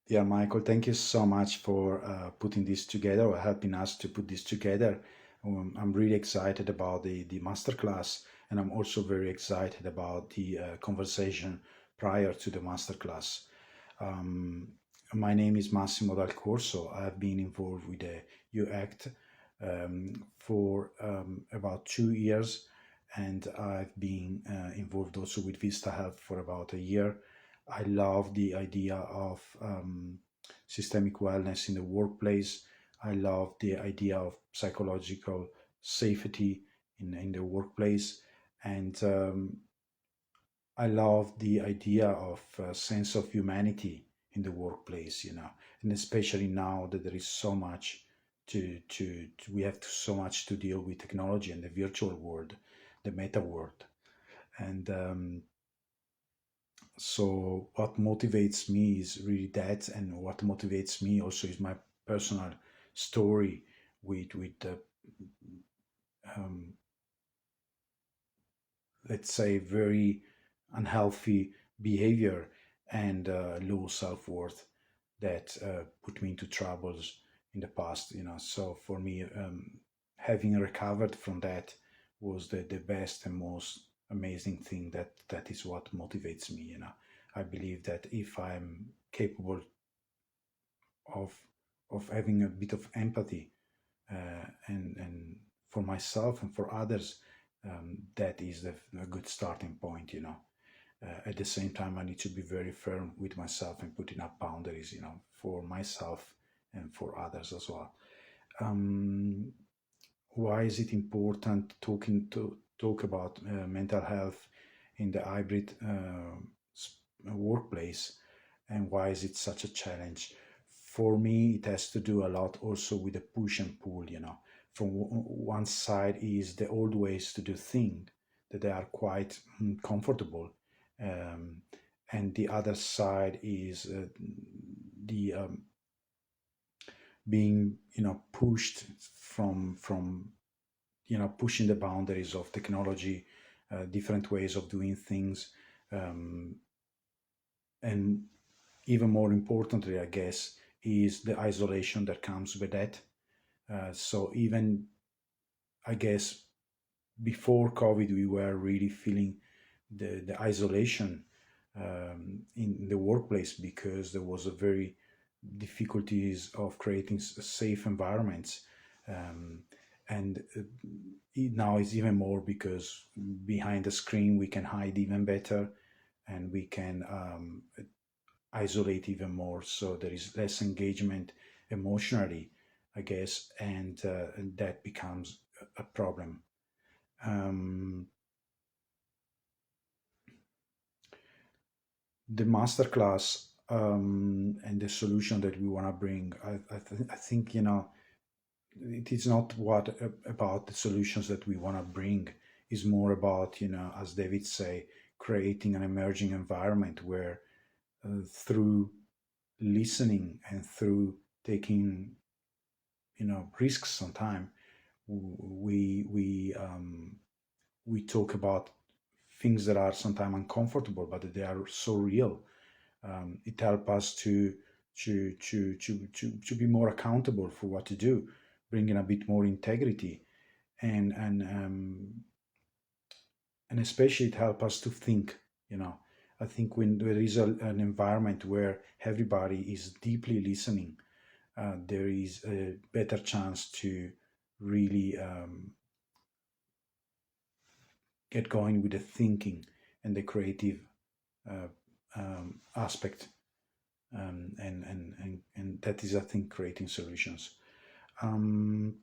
Yeah, Michael, thank you so much for putting this together or helping us to put this together. I'm really excited about the masterclass, and I'm also very excited about the conversation prior to the masterclass. Um, my name is Massimo Dal Corso. I've been involved with the UACT for about 2 years, and I've been involved also with Vista Health for about a year. I love the idea of systemic wellness in the workplace. I love the idea of psychological safety in the workplace. And I love the idea of a sense of humanity in the workplace, and especially now that there is so much we have so much to deal with technology and the virtual world, the meta world. And so what motivates me is really that, and what motivates me also is my personal story with um, let's say very unhealthy behavior and low self-worth that put me into troubles in the past. So for me, having recovered from that was the best and most amazing thing. That is what motivates me. I believe that if I'm capable of having a bit of empathy, and for myself and for others, that is a good starting point. At the same time, I need to be very firm with myself and putting up boundaries, for myself and for others as well. um, why is it important to talk about mental health in the hybrid workplace, and why is it such a challenge? For me, it has to do a lot also with the push and pull. From one side is the old ways to do things that they are quite comfortable, um, and the other side is the being pushed from pushing the boundaries of technology, different ways of doing things, um, and even more importantly, I guess, is the isolation that comes with that. So even, I guess, before COVID, we were really feeling the isolation in the workplace, because there was a very difficulties of creating safe environments. Um, and now it's even more, because behind the screen we can hide even better, and we can isolate even more. So there is less engagement emotionally, I guess, and that becomes a problem. Um, the masterclass and the solution that we want to bring, I think, it is not what about the solutions that we want to bring. Is more about, as David say, creating an emerging environment where, through listening and through taking, risks sometimes, we talk about things that are sometimes uncomfortable, but they are so real. It helps us to be more accountable for what to do, bringing a bit more integrity, and especially it helps us to think. I think when there is an environment where everybody is deeply listening, there is a better chance to really get going with the thinking and the creative uh, aspect, and that is, I think, creating solutions. um,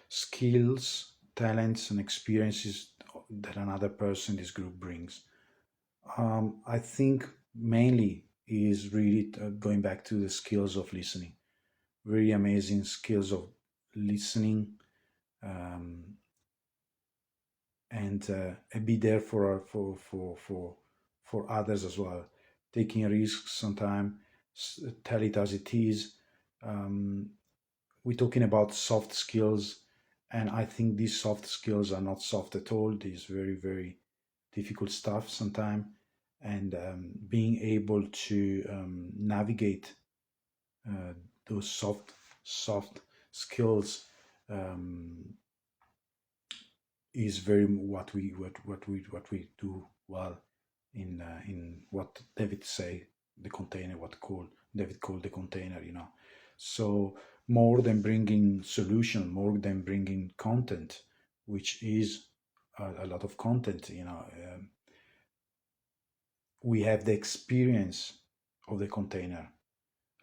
Skills, talents, and experiences that another person in this group brings. I think mainly is really going back to the skills of listening. Very amazing skills of listening, um, and be there for others as well. Taking risks sometimes, tell it as it is. Um, we're talking about soft skills, and I think these soft skills are not soft at all. These very, very difficult stuff sometimes. and being able to navigate uh, those soft skills um, is very what we do well in what David say the container, what called David called the container, you know. So more than bringing solution, more than bringing content, which is a lot of content, you know. We have the experience of the container.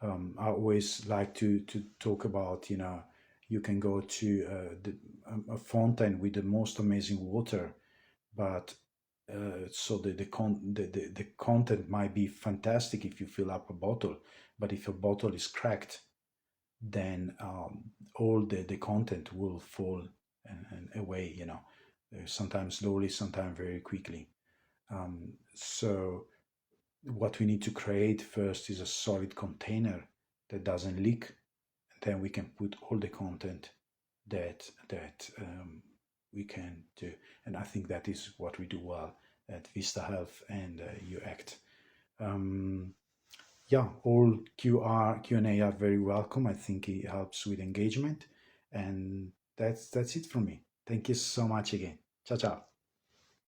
I always like to talk about, you know, you can go to a fountain with the most amazing water, but so the content might be fantastic if you fill up a bottle, but if a bottle is cracked, then all the content will fall and away, you know, sometimes slowly, sometimes very quickly. So what we need to create first is a solid container that doesn't leak, and then we can put all the content that we can do. And I think that is what we do well at Vista Health and UACT. Um, yeah, all Q&A are very welcome. I think it helps with engagement, and that's it from me. Thank you so much again. Ciao, ciao.